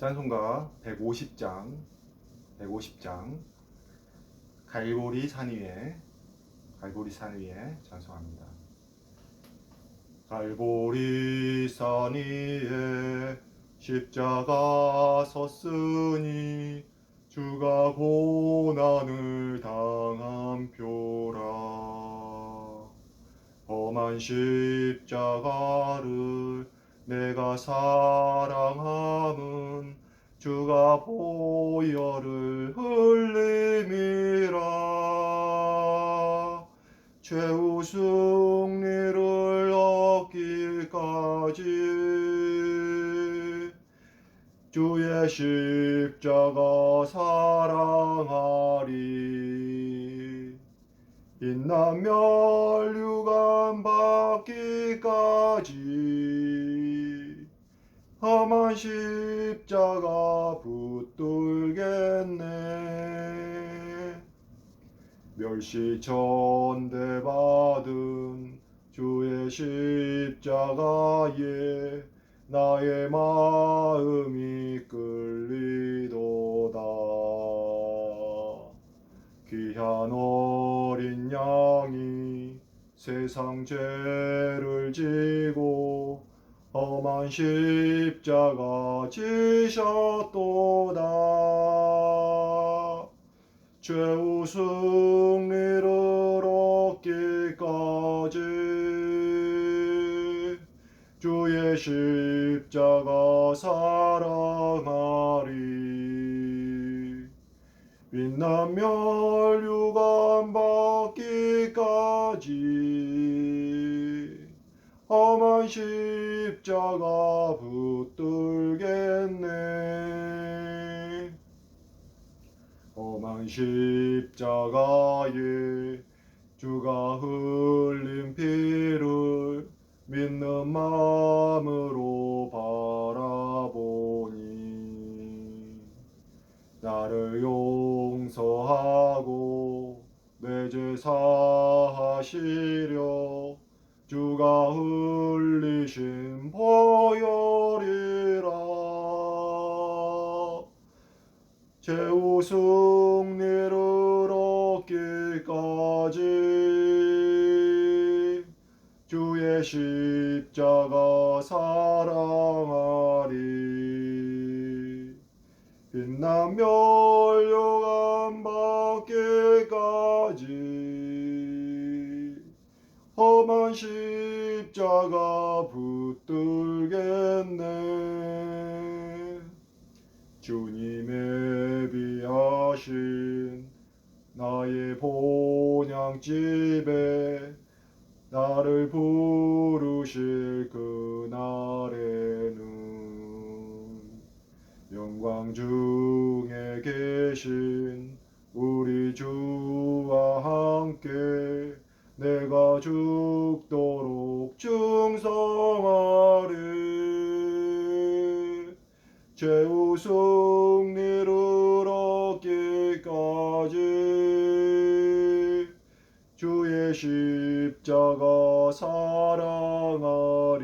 찬송가 150장 갈보리 산 위에 찬송합니다. 갈보리 산 위에 십자가 섰으니 주가 고난을 당한 표라. 험한 십자가를 내가 사랑함은 주가 보혈을 흘림이라. 최후 승리를 얻기까지 주의 십자가 사랑하리. 인난 멸류관 받기까지 험한 십자가 붙들겠네. 멸시천대 받은 주의 십자가에 나의 마음이 끌리도다. 귀한 어린 양이 세상 죄를 지고 험한 십자가 지셨도다. 최후 승리를 얻기까지 주의 십자가 사랑하리. 빛난 멸류관 받기까지 험한 십자가 붙들겠네. 험한 십자가에 주가 흘린 피를 믿는 마음으로 바라보니 나를 용서하고 내 죄 사하시려 주가 흘리신 보혈이라. 최후 승리를 얻기까지 주의 십자가 사랑하리. 빛난 멸류관 받기까지 험한 십자가 붙들겠네. 주님의 비하신 나의 본향집에 나를 부르실 그날에는 영광 중에 계신 우리 주와 함께 내가 죽도록 충성하리. 최후 승리를 얻기까지 주의 십자가 사랑하리.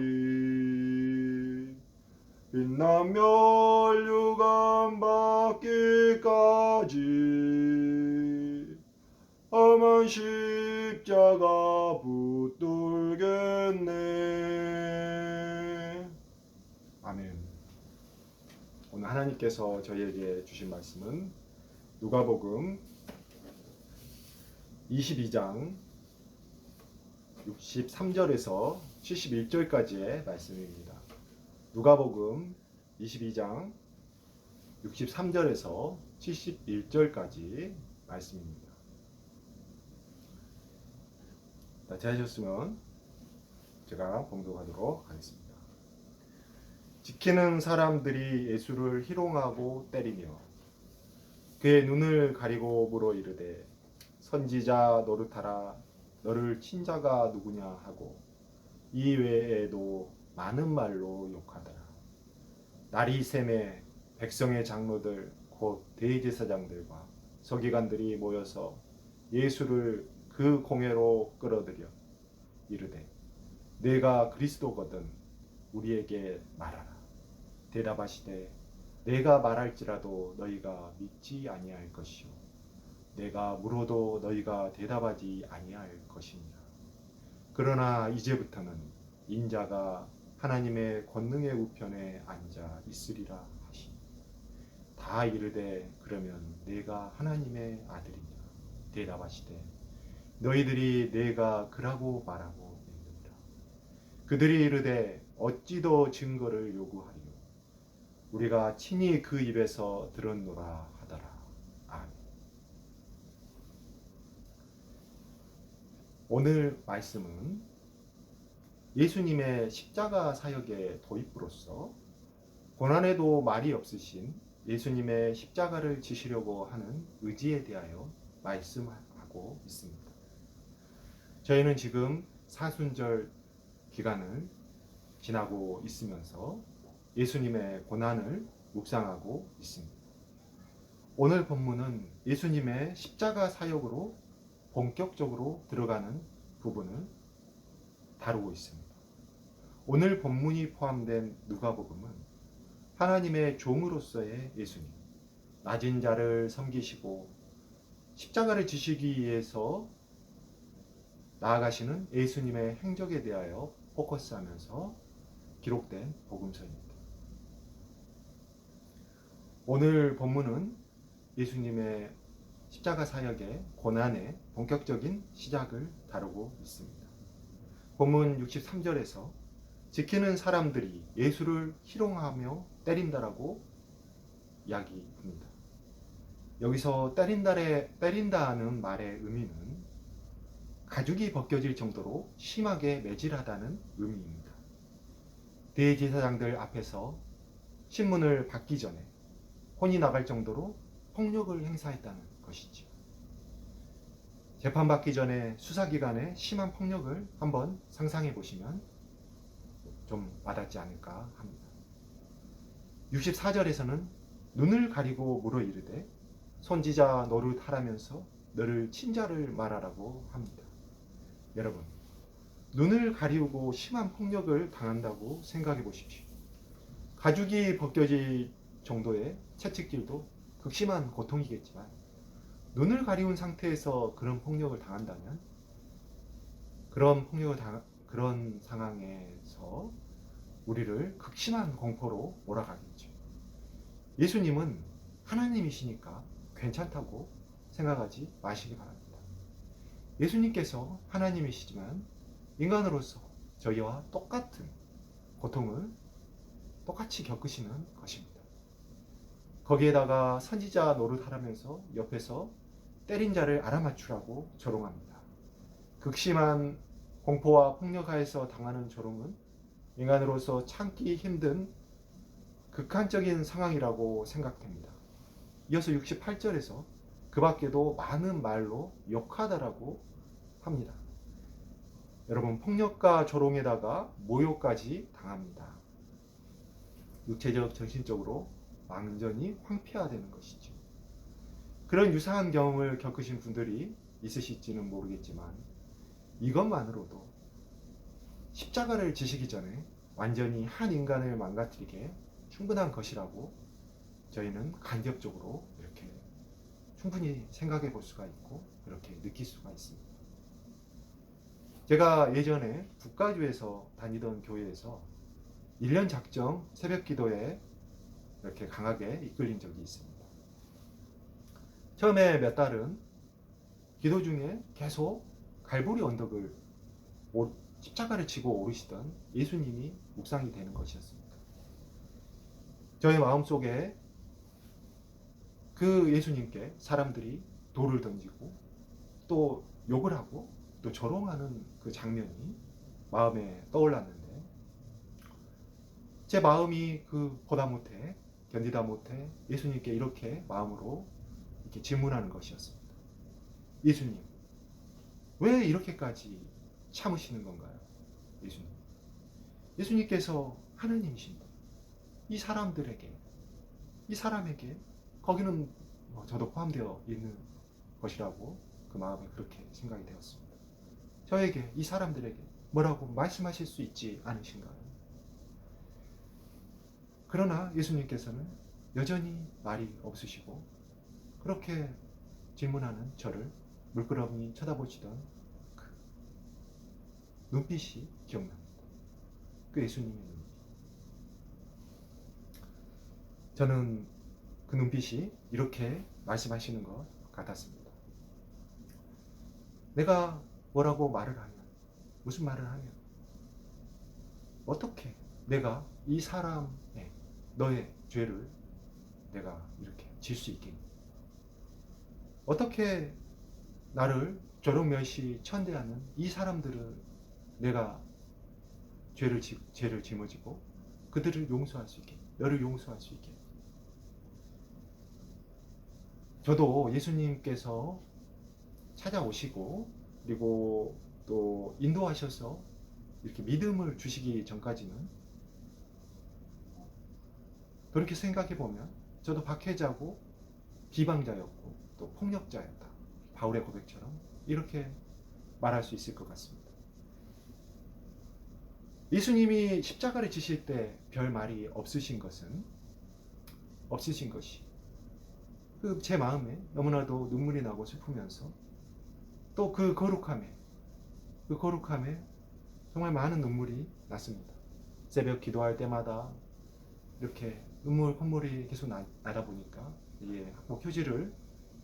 빛난 멸류관 받기까지 험한 십자가 붙들겠네. 아멘. 오늘 하나님께서 저희에게 주신 말씀은 누가복음 22장 63절에서 71절까지의 말씀입니다. 누가복음 22장 63절에서 71절까지 말씀입니다. 되셨으면 제가 봉독하도록 하겠습니다. 지키는 사람들이 예수를 희롱하고 때리며 그의 눈을 가리고 물어 이르되 선지자 노릇하라. 너를 친 자가 누구냐 하고 이 외에도 많은 말로 욕하더라. 날이 새매 백성의 장로들 곧 대제사장들과 서기관들이 모여서 예수를 그 공회로 끌어들여 이르되 내가 그리스도거든 우리에게 말하라. 대답하시되 내가 말할지라도 너희가 믿지 아니할 것이요 내가 물어도 너희가 대답하지 아니할 것이니라. 그러나 이제부터는 인자가 하나님의 권능의 우편에 앉아 있으리라 하시니 다 이르되 그러면 내가 하나님의 아들이냐 대답하시되 너희들이 내가 그라고 말하고 있느니라. 그들이 이르되 어찌 더 증거를 요구하리요 우리가 친히 그 입에서 들었노라 하더라. 아멘. 오늘 말씀은 예수님의 십자가 사역의 도입부로서 고난에도 말이 없으신 예수님의 십자가를 지시려고 하는 의지에 대하여 말씀하고 있습니다. 저희는 지금 사순절 기간을 지나고 있으면서 예수님의 고난을 묵상하고 있습니다. 오늘 본문은 예수님의 십자가 사역으로 본격적으로 들어가는 부분을 다루고 있습니다. 오늘 본문이 포함된 누가복음은 하나님의 종으로서의 예수님, 낮은 자를 섬기시고 십자가를 지시기 위해서 나아가시는 예수님의 행적에 대하여 포커스하면서 기록된 복음서입니다. 오늘 본문은 예수님의 십자가 사역의 고난의 본격적인 시작을 다루고 있습니다. 본문 63절에서 지키는 사람들이 예수를 희롱하며 때린다라고 이야기합니다. 여기서 때린다는 말의 의미는 가죽이 벗겨질 정도로 심하게 매질하다는 의미입니다. 대제사장들 앞에서 신문을 받기 전에 혼이 나갈 정도로 폭력을 행사했다는 것이죠. 재판받기 전에 수사기관의 심한 폭력을 한번 상상해 보시면 좀 와닿지 않을까 합니다. 64절에서는 눈을 가리고 물어 이르되 선지자 노릇하라면서 너를 친자를 말하라고 합니다. 여러분, 눈을 가리우고 심한 폭력을 당한다고 생각해 보십시오. 가죽이 벗겨질 정도의 채찍질도 극심한 고통이겠지만 눈을 가리운 상태에서 그런 폭력을 당한다면 그런 상황에서 우리를 극심한 공포로 몰아가겠죠. 예수님은 하나님이시니까 괜찮다고 생각하지 마시기 바랍니다. 예수님께서 하나님이시지만 인간으로서 저희와 똑같은 고통을 똑같이 겪으시는 것입니다. 거기에다가 선지자 노릇하라면서 옆에서 때린 자를 알아맞추라고 조롱합니다. 극심한 공포와 폭력하에서 당하는 조롱은 인간으로서 참기 힘든 극한적인 상황이라고 생각됩니다. 이어서 68절에서 그 밖에도 많은 말로 욕하다라고 합니다. 여러분, 폭력과 조롱에다가 모욕까지 당합니다. 육체적, 정신적으로 완전히 황폐화되는 것이죠. 그런 유사한 경험을 겪으신 분들이 있으실지는 모르겠지만 이것만으로도 십자가를 지시기 전에 완전히 한 인간을 망가뜨리게 충분한 것이라고 저희는 간접적으로 이렇게 충분히 생각해 볼 수가 있고 그렇게 느낄 수가 있습니다. 제가 예전에 북가주에서 다니던 교회에서 1년 작정 새벽 기도에 이렇게 강하게 이끌린 적이 있습니다. 처음에 몇 달은 기도 중에 계속 갈보리 언덕을 십자가를 지고 오르시던 예수님이 묵상이 되는 것이었습니다. 저의 마음속에 그 예수님께 사람들이 돌을 던지고 또 욕을 하고 또 조롱하는 그 장면이 마음에 떠올랐는데 제 마음이 그 보다 못해 견디다 못해 예수님께 이렇게 마음으로 이렇게 질문하는 것이었습니다. 예수님, 왜 이렇게까지 참으시는 건가요? 예수님. 예수님께서 하나님이신데 이 사람에게 거기는 저도 포함되어 있는 것이라고 그 마음에 그렇게 생각이 되었습니다. 저에게 이 사람들에게 뭐라고 말씀하실 수 있지 않으신가요? 그러나 예수님께서는 여전히 말이 없으시고 그렇게 질문하는 저를 물끄러미 쳐다보시던 그 눈빛이 기억납니다. 그 예수님의 눈빛. 저는 그 눈빛이 이렇게 말씀하시는 것 같았습니다. 내가 뭐라고 말을 하면, 무슨 말을 하면, 어떻게 내가 이 사람의, 너의 죄를 내가 이렇게 질 수 있겠니? 어떻게 나를 조롱멸시 천대하는 이 사람들을 내가 죄를 짊어지고 그들을 용서할 수 있겠니? 너를 용서할 수 있겠니? 저도 예수님께서 찾아오시고 그리고 또 인도하셔서 이렇게 믿음을 주시기 전까지는 그렇게 생각해 보면 저도 박해자고 비방자였고 또 폭력자였다. 바울의 고백처럼 이렇게 말할 수 있을 것 같습니다. 예수님이 십자가를 지실 때 별 말이 없으신 것이 그 제 마음에 너무나도 눈물이 나고 슬프면서 또 그 거룩함에 정말 많은 눈물이 났습니다. 새벽 기도할 때마다 이렇게 콧물이 계속 나다 보니까 학복 휴지를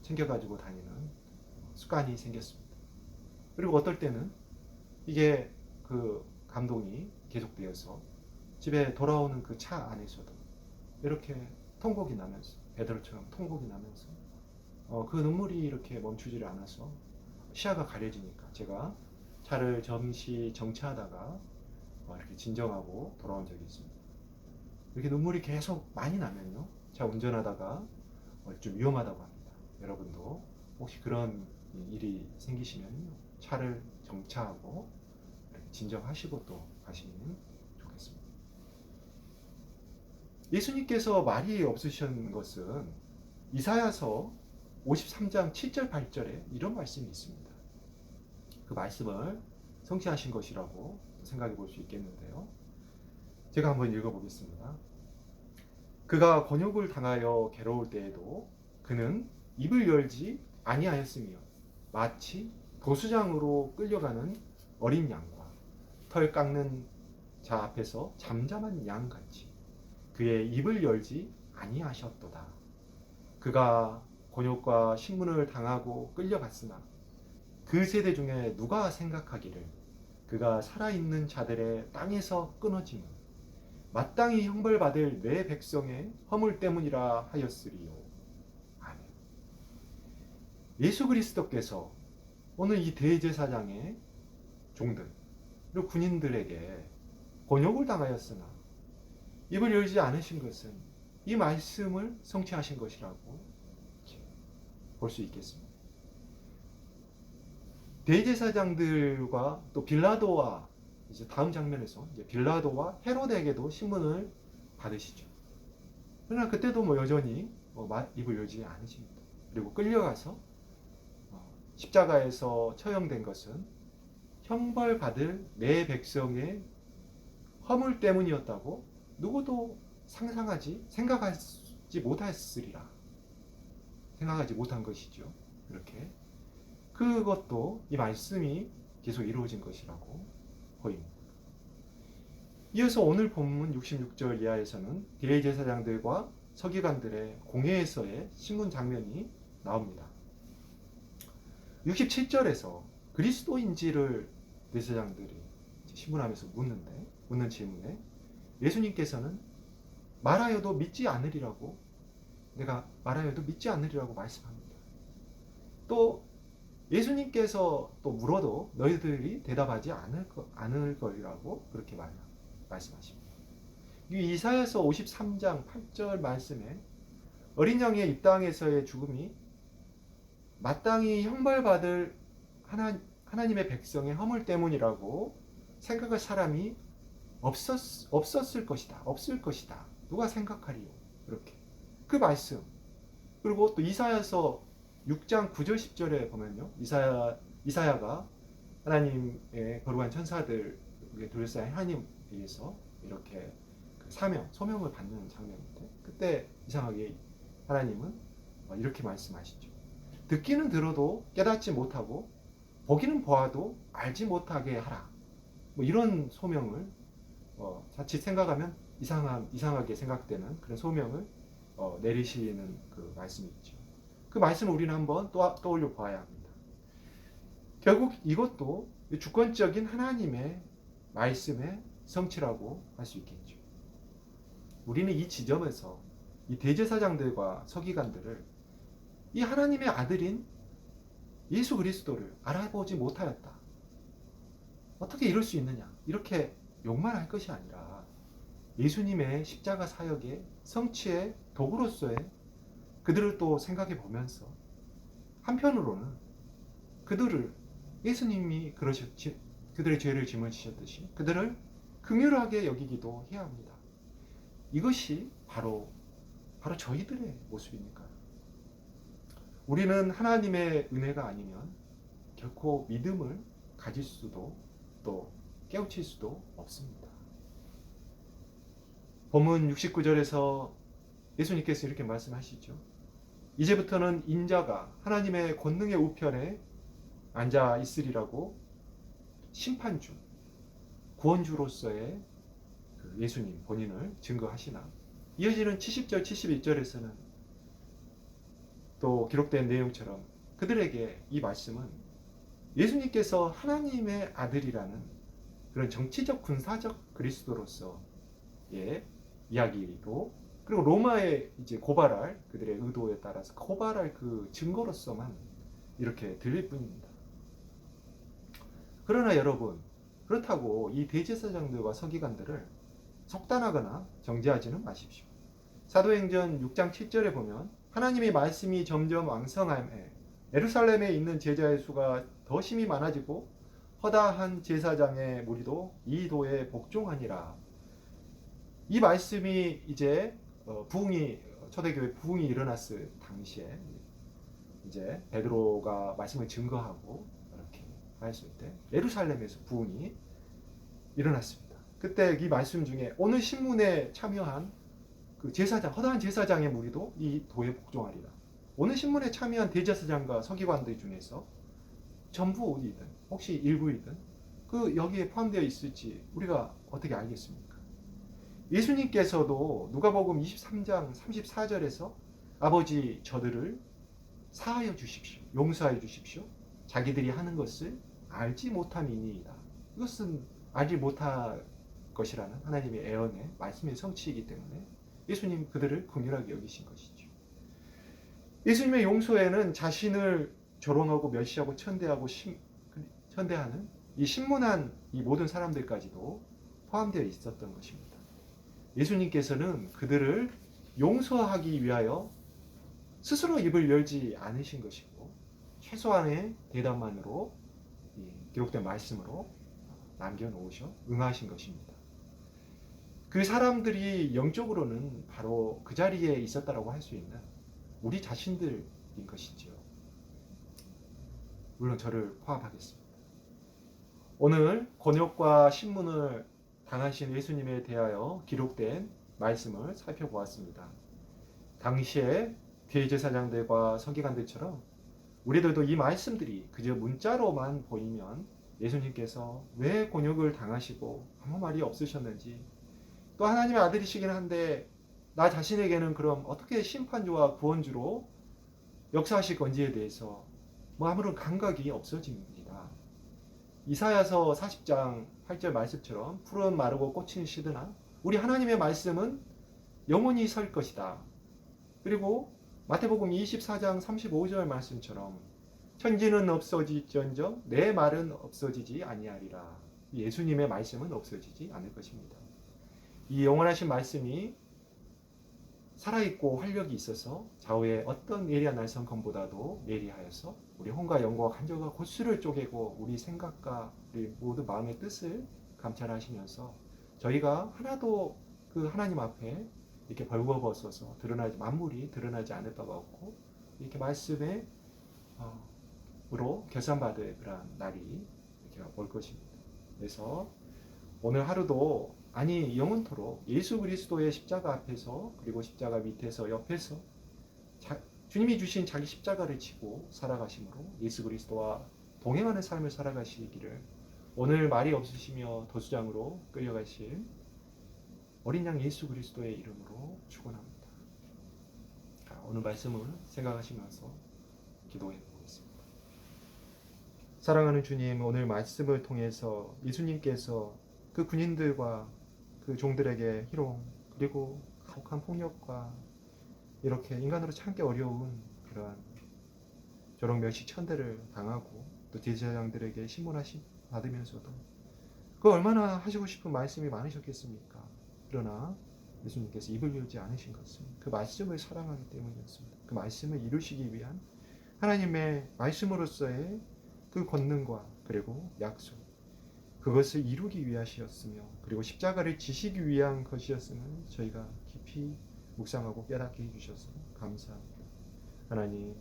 챙겨가지고 다니는 습관이 생겼습니다. 그리고 어떨 때는 이게 그 감동이 계속되어서 집에 돌아오는 그 차 안에서도 이렇게 통곡이 나면서 베드로처럼 통곡이 나면서 그 눈물이 이렇게 멈추지를 않아서 시야가 가려지니까 제가 차를 잠시 정차하다가 이렇게 진정하고 돌아온 적이 있습니다. 이렇게 눈물이 계속 많이 나면요, 차 운전하다가 좀 위험하다고 합니다. 여러분도 혹시 그런 일이 생기시면요, 차를 정차하고 이렇게 진정하시고 또 가시면 좋겠습니다. 예수님께서 말이 없으신 것은 이사야서 53장 7절 8절에 이런 말씀이 있습니다. 그 말씀을 성취하신 것이라고 생각해 볼 수 있겠는데요. 제가 한번 읽어보겠습니다. 그가 곤욕을 당하여 괴로울 때에도 그는 입을 열지 아니하였으며 마치 도수장으로 끌려가는 어린 양과 털 깎는 자 앞에서 잠잠한 양같이 그의 입을 열지 아니하셨도다. 그가 곤욕과 신문을 당하고 끌려갔으나 그 세대 중에 누가 생각하기를 그가 살아있는 자들의 땅에서 끊어짐은 마땅히 형벌받을 내 백성의 허물 때문이라 하였으리요. 아멘. 예수 그리스도께서 오늘 이 대제사장의 종들 그리고 군인들에게 곤욕을 당하였으나 입을 열지 않으신 것은 이 말씀을 성취하신 것이라고 볼 수 있겠습니다. 대제사장들과 또 빌라도와 이제 다음 장면에서 이제 빌라도와 헤로데에게도 신문을 받으시죠. 그러나 그때도 여전히 입을 열지 않으십니다. 그리고 끌려가서 십자가에서 처형된 것은 형벌받을 내 백성의 허물 때문이었다고 누구도 생각하지 못했으리라. 생각하지 못한 것이죠. 이렇게 그것도 이 말씀이 계속 이루어진 것이라고 보입니다. 이어서 오늘 본문 66절 이하에서는 대제사장들과 서기관들의 공회에서의 신문 장면이 나옵니다. 67절에서 그리스도인지를 대제사장들이 신문하면서 묻는 질문에 예수님께서는 내가 말하여도 믿지 않으리라고 말씀합니다. 또 예수님께서 또 물어도 너희들이 대답하지 않을 거라고 그렇게 말씀하십니다. 이 이사야서 53장 8절 말씀에 어린 양의 이 땅에서의 죽음이 마땅히 형벌받을 하나님의 백성의 허물 때문이라고 생각할 사람이 없을 것이다. 누가 생각하리요? 이렇게 그 말씀. 그리고 또 이사야서 6장 9절 10절에 보면요, 이사야가 하나님의 거룩한 천사들에게 둘러싸인 하나님 위해서 이렇게 사명, 소명을 받는 장면인데 그때 이상하게 하나님은 이렇게 말씀하시죠. 듣기는 들어도 깨닫지 못하고 보기는 보아도 알지 못하게 하라. 뭐 이런 소명을 자칫 생각하면 이상하게 생각되는 그런 소명을 내리시는 그 말씀이 있죠. 그 말씀을 우리는 한번 떠올려 보아야 합니다. 결국 이것도 주권적인 하나님의 말씀의 성취라고 할 수 있겠죠. 우리는 이 지점에서 이 대제사장들과 서기관들을 이 하나님의 아들인 예수 그리스도를 알아보지 못하였다. 어떻게 이럴 수 있느냐? 이렇게 욕만 할 것이 아니라 예수님의 십자가 사역의 성취의 도구로서의 그들을 또 생각해 보면서 한편으로는 그들을 예수님이 그들의 죄를 짊어지셨듯이 그들을 긍휼하게 여기기도 해야 합니다. 이것이 바로 저희들의 모습입니까? 우리는 하나님의 은혜가 아니면 결코 믿음을 가질 수도 또 깨우칠 수도 없습니다. 본문 69절에서 예수님께서 이렇게 말씀하시죠. 이제부터는 인자가 하나님의 권능의 우편에 앉아 있으리라고 심판주, 구원주로서의 그 예수님 본인을 증거하시나. 이어지는 70절, 71절에서는 또 기록된 내용처럼 그들에게 이 말씀은 예수님께서 하나님의 아들이라는 그런 정치적 군사적 그리스도로서의 이야기로, 그리고 로마에 이제 고발할 그들의 의도에 따라서 고발할 그 증거로서만 이렇게 들릴 뿐입니다. 그러나 여러분, 그렇다고 이 대제사장들과 서기관들을 속단하거나 정죄하지는 마십시오. 사도행전 6장 7절에 보면 하나님의 말씀이 점점 왕성함에 예루살렘에 있는 제자의 수가 더 심히 많아지고 허다한 제사장의 무리도 이 도에 복종하니라. 이 말씀이 이제 초대교회 부흥이 일어났을 당시에 이제 베드로가 말씀을 증거하고 이렇게 하였을 때 예루살렘에서 부흥이 일어났습니다. 그때 이 말씀 중에 오늘 신문에 참여한 그 허다한 제사장의 무리도 이 도에 복종하리라. 오늘 신문에 참여한 대제사장과 서기관들 중에서 전부이든 혹시 일부이든 그 여기에 포함되어 있을지 우리가 어떻게 알겠습니까? 예수님께서도 누가복음 23장 34절에서 아버지 저들을 사하여 주십시오. 용서하여 주십시오. 자기들이 하는 것을 알지 못함이니이다. 이것은 알지 못할 것이라는 하나님의 애언의 말씀의 성취이기 때문에 예수님 그들을 긍휼하게 여기신 것이죠. 예수님의 용서에는 자신을 조롱하고 멸시하고 천대하는 이 신문한 이 모든 사람들까지도 포함되어 있었던 것입니다. 예수님께서는 그들을 용서하기 위하여 스스로 입을 열지 않으신 것이고 최소한의 대답만으로 기록된 말씀으로 남겨놓으셔 응하신 것입니다. 그 사람들이 영적으로는 바로 그 자리에 있었다라고 할 수 있는 우리 자신들인 것이지요. 물론 저를 포함하겠습니다. 오늘 곤욕과 신문을 당하신 예수님에 대하여 기록된 말씀을 살펴보았습니다. 당시에 대제사장들과 서기관들처럼 우리들도 이 말씀들이 그저 문자로만 보이면 예수님께서 왜 곤욕을 당하시고 아무 말이 없으셨는지, 또 하나님의 아들이시긴 한데 나 자신에게는 그럼 어떻게 심판주와 구원주로 역사하실 건지에 대해서 아무런 감각이 없어집니다. 이사야서 40장 8절 말씀처럼 푸른 마르고 꽃은 시드나 우리 하나님의 말씀은 영원히 설 것이다. 그리고 마태복음 24장 35절 말씀처럼 천지는 없어질지언정 내 말은 없어지지 아니하리라. 예수님의 말씀은 없어지지 않을 것입니다. 이 영원하신 말씀이 살아있고 활력이 있어서 좌우의 어떤 예리한 날성검보다도 예리하여서 우리 혼과 영과 간절과 골수를 쪼개고 우리 생각과 우리 모든 마음의 뜻을 감찰하시면서 저희가 하나도 그 하나님 앞에 이렇게 벌거벗어서 만물이 드러나지 않을 바가 없고 이렇게 말씀에 으로 결산받을 그런 날이 이렇게 올 것입니다. 그래서 오늘 하루도 아니 영원토록 예수 그리스도의 십자가 앞에서 그리고 십자가 밑에서 옆에서 주님이 주신 자기 십자가를 지고 살아가심으로 예수 그리스도와 동행하는 삶을 살아가시기를 오늘 말이 없으시며 도수장으로 끌려가실 어린 양 예수 그리스도의 이름으로 축원합니다. 오늘 말씀을 생각하시면서 기도해 보겠습니다. 사랑하는 주님, 오늘 말씀을 통해서 예수님께서 그 군인들과 그 종들에게 희롱 그리고 가혹한 폭력과 이렇게 인간으로 참기 어려운 그러한 조롱 멸시 천대를 당하고 또 제사장들에게 신문하심 받으면서도 그 얼마나 하시고 싶은 말씀이 많으셨겠습니까? 그러나 예수님께서 입을 열지 않으신 것은 그 말씀을 사랑하기 때문이었습니다. 그 말씀을 이루시기 위한 하나님의 말씀으로서의 그 권능과 그리고 약속, 그것을 이루기 위하시였으며 그리고 십자가를 지시기 위한 것이었음을 저희가 깊이 묵상하고 깨닫게 해주셔서 감사합니다. 하나님,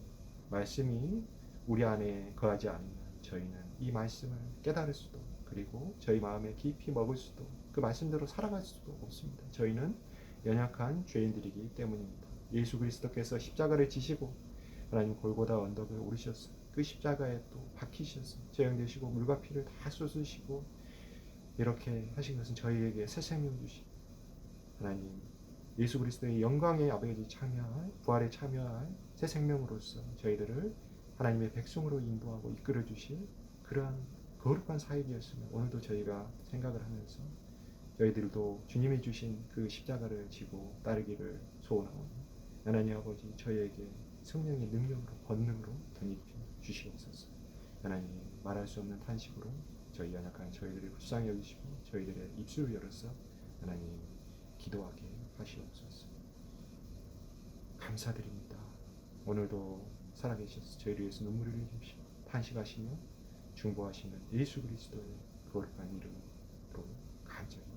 말씀이 우리 안에 거하지 않으면 저희는 이 말씀을 깨달을 수도 그리고 저희 마음에 깊이 먹을 수도 그 말씀대로 살아갈 수도 없습니다. 저희는 연약한 죄인들이기 때문입니다. 예수 그리스도께서 십자가를 지시고 하나님 골고다 언덕을 오르셨어요. 그 십자가에 또 박히셨어요. 재형되시고 물과 피를 다 쏟으시고 이렇게 하신 것은 저희에게 새 생명 주신 하나님 예수 그리스도의 영광의 아버지 참여할 부활에 참여할 새 생명으로서 저희들을 하나님의 백성으로 인도하고 이끌어 주실 그러한 거룩한 사역이었으며 오늘도 저희가 생각을 하면서 저희들도 주님이 주신 그 십자가를 지고 따르기를 소원하오니 하나님 아버지 저희에게 성령의 능력으로 권능으로 덧입혀 주시옵소서. 하나님 말할 수 없는 탄식으로 저희 연약한 저희들을 불쌍히 여기시고 저희들의 입술을 열어서 하나님 기도하게 하시옵소서. 감사드립니다. 오늘도 살아계셔서 저희를 위해서 눈물을 흘리시고 탄식하시며 중보하시는 예수 그리스도의 거룩한 이름으로 감사합니다.